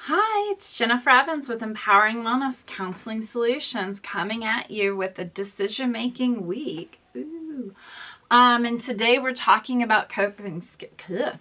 Hi, it's Jennifer Evans with Empowering Wellness Counseling Solutions coming at you with a decision-making week. Ooh. And today we're talking about coping skills.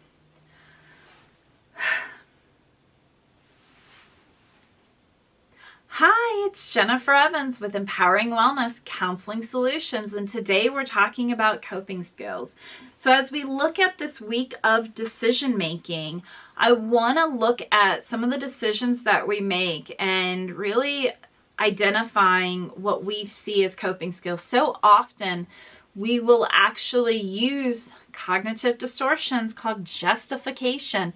Hi, it's Jennifer Evans with Empowering Wellness Counseling Solutions, and today we're talking about coping skills. So as we look at this week of decision making, I want to look at some of the decisions that we make and really identifying what we see as coping skills. So often we will actually use cognitive distortions called justification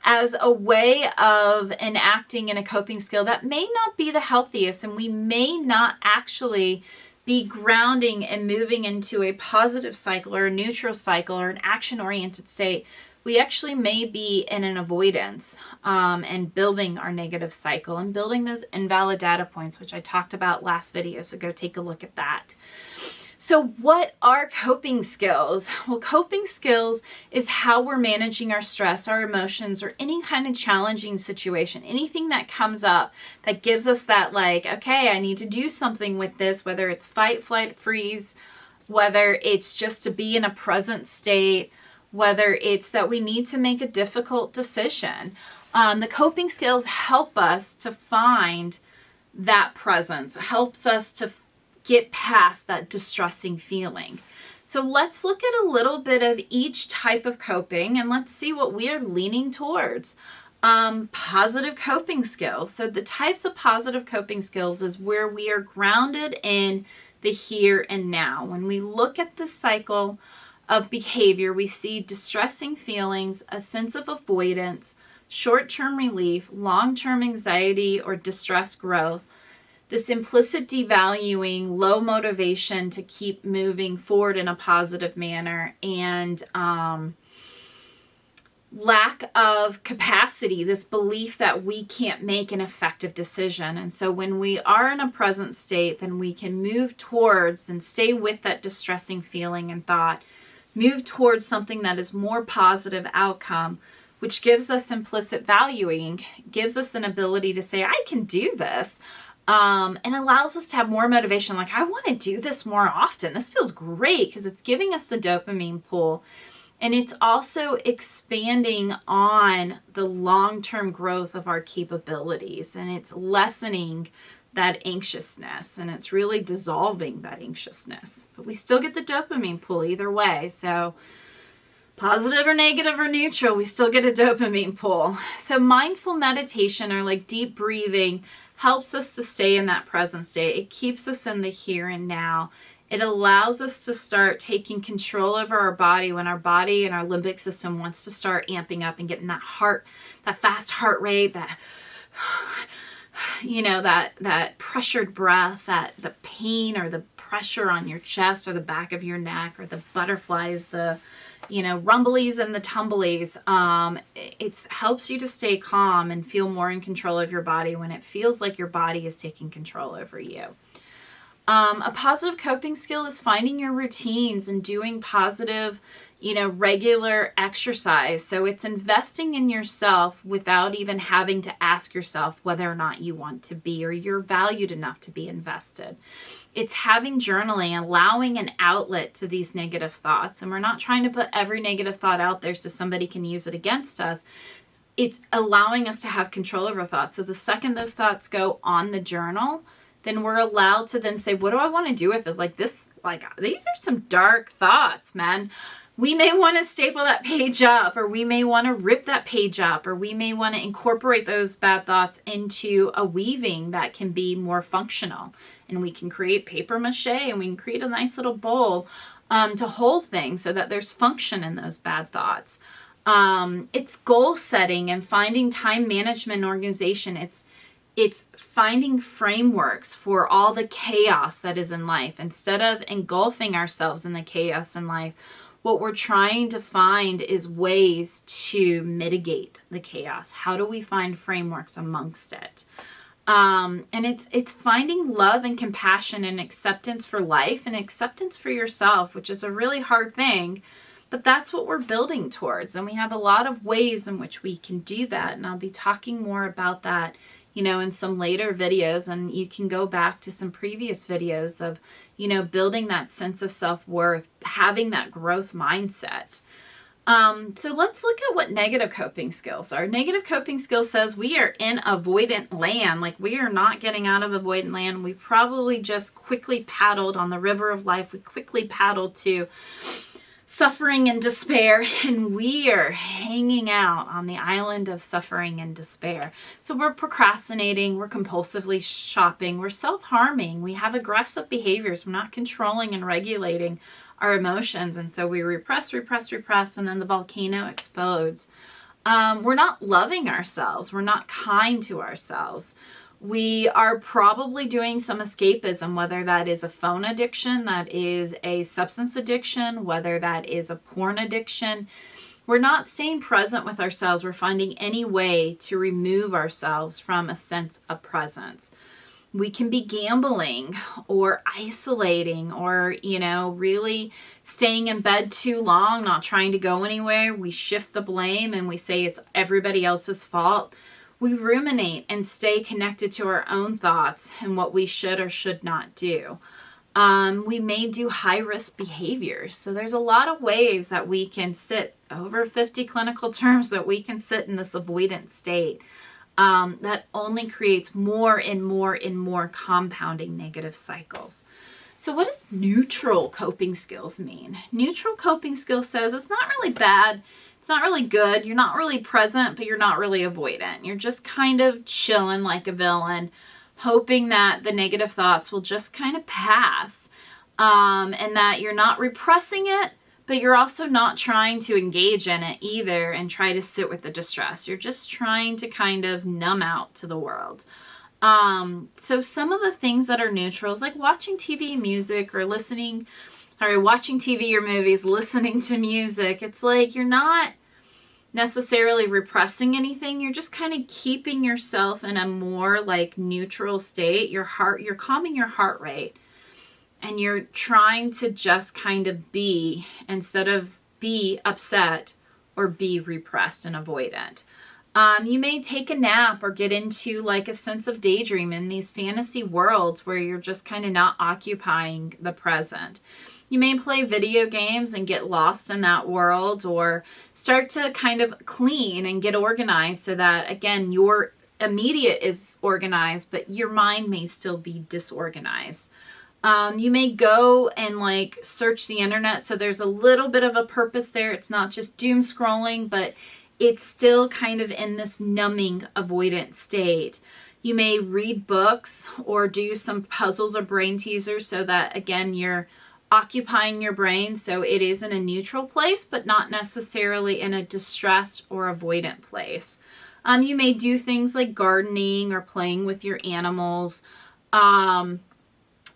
as a way of enacting in a coping skill that may not be the healthiest, and we may not actually be grounding and moving into a positive cycle or a neutral cycle or an action-oriented state. We actually may be in an avoidance and building our negative cycle and building those invalid data points, which I talked about last video, so go take a look at that. So what are coping skills? Well, coping skills is how we're managing our stress, our emotions, or any kind of challenging situation. Anything that comes up that gives us that okay, I need to do something with this, whether it's fight, flight, freeze, whether it's just to be in a present state, whether it's that we need to make a difficult decision. The coping skills help us to find that presence, helps us to get past that distressing feeling. So let's look at a little bit of each type of coping and let's see what we are leaning towards. Positive coping skills. So the types of positive coping skills is where we are grounded in the here and now. When we look at the cycle of behavior, we see distressing feelings, a sense of avoidance, short-term relief, long-term anxiety or distress growth, this implicit devaluing, low motivation to keep moving forward in a positive manner, and lack of capacity, this belief that we can't make an effective decision. And so when we are in a present state, then we can move towards and stay with that distressing feeling and thought, move towards something that is more positive outcome, which gives us implicit valuing, gives us an ability to say, I can do this. And allows us to have more motivation. Like, I want to do this more often. This feels great because it's giving us the dopamine pull. And it's also expanding on the long-term growth of our capabilities. And it's lessening that anxiousness. And it's really dissolving that anxiousness. But we still get the dopamine pull either way. So positive or negative or neutral, we still get a dopamine pull. So mindful meditation or like deep breathing helps us to stay in that present state. It keeps us in the here and now. It allows us to start taking control over our body when our body and our limbic system wants to start amping up and getting that fast heart rate, that pressured breath, the pain or the pressure on your chest or the back of your neck or the butterflies, the rumblies and the tumblies. It helps you to stay calm and feel more in control of your body when it feels like your body is taking control over you. A positive coping skill is finding your routines and doing positive, regular exercise. So it's investing in yourself without even having to ask yourself whether or not you want to be or you're valued enough to be invested. It's having journaling, allowing an outlet to these negative thoughts. And we're not trying to put every negative thought out there so somebody can use it against us. It's allowing us to have control over thoughts. So the second those thoughts go on the journal, then we're allowed to then say, what do I want to do with it? These are some dark thoughts, man. We may want to staple that page up, or we may want to rip that page up, or we may want to incorporate those bad thoughts into a weaving that can be more functional. And we can create paper mache and we can create a nice little bowl to hold things so that there's function in those bad thoughts. It's goal setting and finding time management and organization. It's finding frameworks for all the chaos that is in life. Instead of engulfing ourselves in the chaos in life, what we're trying to find is ways to mitigate the chaos. How do we find frameworks amongst it? And it's finding love and compassion and acceptance for life and acceptance for yourself, which is a really hard thing But that's what we're building towards. And we have a lot of ways in which we can do that. And I'll be talking more about that, you know, in some later videos. And you can go back to some previous videos of, you know, building that sense of self-worth, having that growth mindset. So let's look at what negative coping skills are. Negative coping skills says we are in avoidant land. Like, we are not getting out of avoidant land. We probably just quickly paddled on the river of life. We quickly paddled to suffering and despair, and we are hanging out on the island of suffering and despair. So we're procrastinating, we're compulsively shopping, we're self-harming, we have aggressive behaviors, we're not controlling and regulating our emotions, and so we repress, and then the volcano explodes. We're not loving ourselves, we're not kind to ourselves. We are probably doing some escapism, whether that is a phone addiction, that is a substance addiction, whether that is a porn addiction. We're not staying present with ourselves. We're finding any way to remove ourselves from a sense of presence. We can be gambling or isolating or, you know, really staying in bed too long, not trying to go anywhere. We shift the blame and we say it's everybody else's fault. We ruminate and stay connected to our own thoughts and what we should or should not do. We may do high-risk behaviors. So there's a lot of ways that we can sit, over 50 clinical terms, that we can sit in this avoidant state that only creates more and more and more compounding negative cycles. So what does neutral coping skills mean? Neutral coping skills says it's not really bad. It's not really good. You're not really present, but you're not really avoidant. You're just kind of chilling like a villain, hoping that the negative thoughts will just kind of pass, and that you're not repressing it, but you're also not trying to engage in it either and try to sit with the distress. You're just trying to kind of numb out to the world. So some of the things that are neutral is like watching TV and music, or watching TV or movies, listening to music. It's like you're not necessarily repressing anything. You're just kind of keeping yourself in a more like neutral state. You're calming your heart rate, and you're trying to just kind of be, instead of be upset or be repressed and avoidant. You may take a nap or get into like a sense of daydream in these fantasy worlds where you're just kind of not occupying the present. You may play video games and get lost in that world, or start to kind of clean and get organized so that, again, your immediate is organized, but your mind may still be disorganized. You may go and like search the internet, so there's a little bit of a purpose there. It's not just doom scrolling, but it's still kind of in this numbing, avoidant state. You may read books or do some puzzles or brain teasers so that, again, you're occupying your brain so it is in a neutral place, but not necessarily in a distressed or avoidant place. You may do things like gardening or playing with your animals.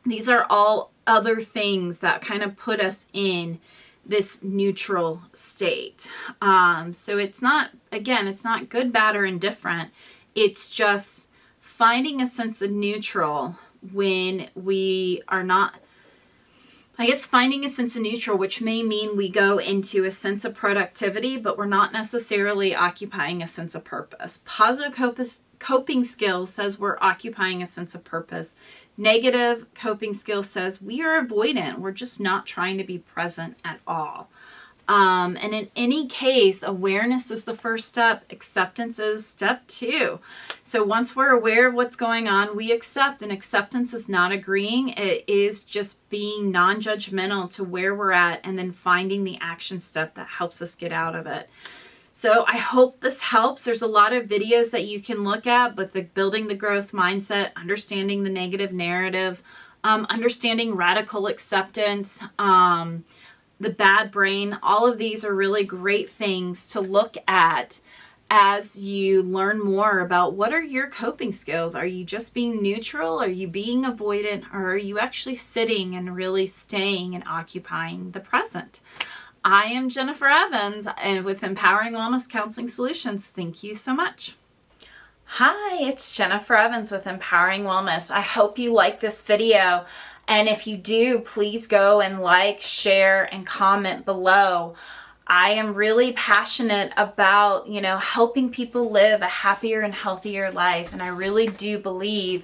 These are all other things that kind of put us in this neutral state. So it's not, again, it's not good, bad, or indifferent. It's just finding a sense of neutral when we are not, I guess finding a sense of neutral, which may mean we go into a sense of productivity, but we're not necessarily occupying a sense of purpose. Positive coping skills says we're occupying a sense of purpose. Negative coping skills says we are avoidant. We're just not trying to be present at all. And in any case, awareness is the first step. Acceptance is step 2. So once we're aware of what's going on, we accept. And acceptance is not agreeing. It is just being non-judgmental to where we're at, and then finding the action step that helps us get out of it. So I hope this helps. There's a lot of videos that you can look at, but building the growth mindset, understanding the negative narrative, understanding radical acceptance, the bad brain, all of these are really great things to look at as you learn more about what are your coping skills. Are you just being neutral? Are you being avoidant? Or are you actually sitting and really staying and occupying the present? I am Jennifer Evans, and with Empowering Wellness Counseling Solutions. Thank you so much. Hi, it's Jennifer Evans with Empowering Wellness. I hope you like this video. And if you do, please go and like, share, and comment below. I am really passionate about, helping people live a happier and healthier life. And I really do believe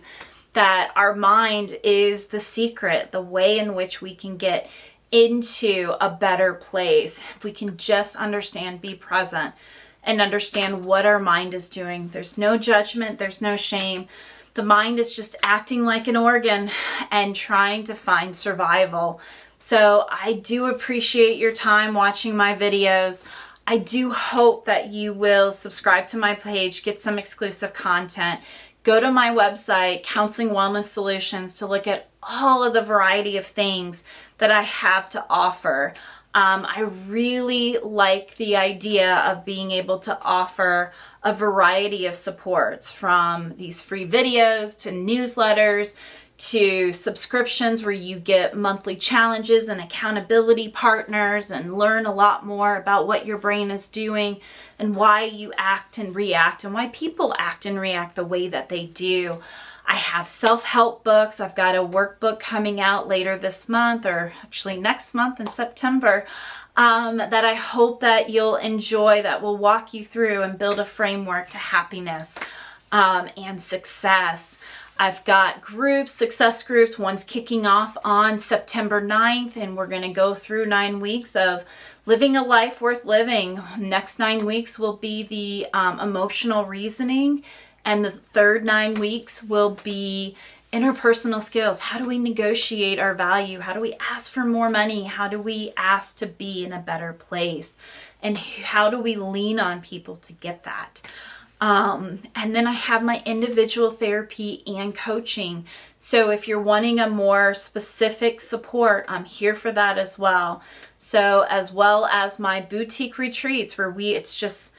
that our mind is the secret, the way in which we can get into a better place. If we can just understand, be present, and understand what our mind is doing. There's no judgment, there's no shame. The mind is just acting like an organ and trying to find survival. So I do appreciate your time watching my videos. I do hope that you will subscribe to my page, get some exclusive content. Go to my website, Counseling Wellness Solutions, to look at all of the variety of things that I have to offer. I really like the idea of being able to offer a variety of supports, from these free videos to newsletters to subscriptions where you get monthly challenges and accountability partners and learn a lot more about what your brain is doing and why you act and react and why people act and react the way that they do. I have self-help books. I've got a workbook coming out later this month, or actually next month in September, that I hope that you'll enjoy, that will walk you through and build a framework to happiness and success. I've got groups, success groups. One's kicking off on September 9th, and we're going to go through 9 weeks of living a life worth living. Next 9 weeks will be the emotional reasoning. And the third 9 weeks will be interpersonal skills. How do we negotiate our value? How do we ask for more money? How do we ask to be in a better place? And how do we lean on people to get that? And then I have my individual therapy and coaching. So if you're wanting a more specific support, I'm here for that as well. So as well as my boutique retreats where it's just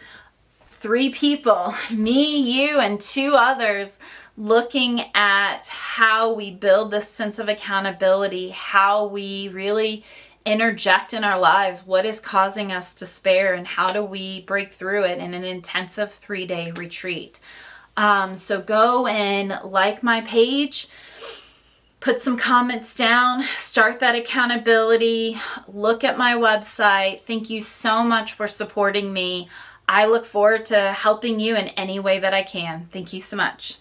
3 people, me, you, and 2 others, looking at how we build this sense of accountability, how we really interject in our lives, what is causing us despair, and how do we break through it in an intensive 3-day retreat. So go and like my page, put some comments down, start that accountability, look at my website. Thank you so much for supporting me. I look forward to helping you in any way that I can. Thank you so much.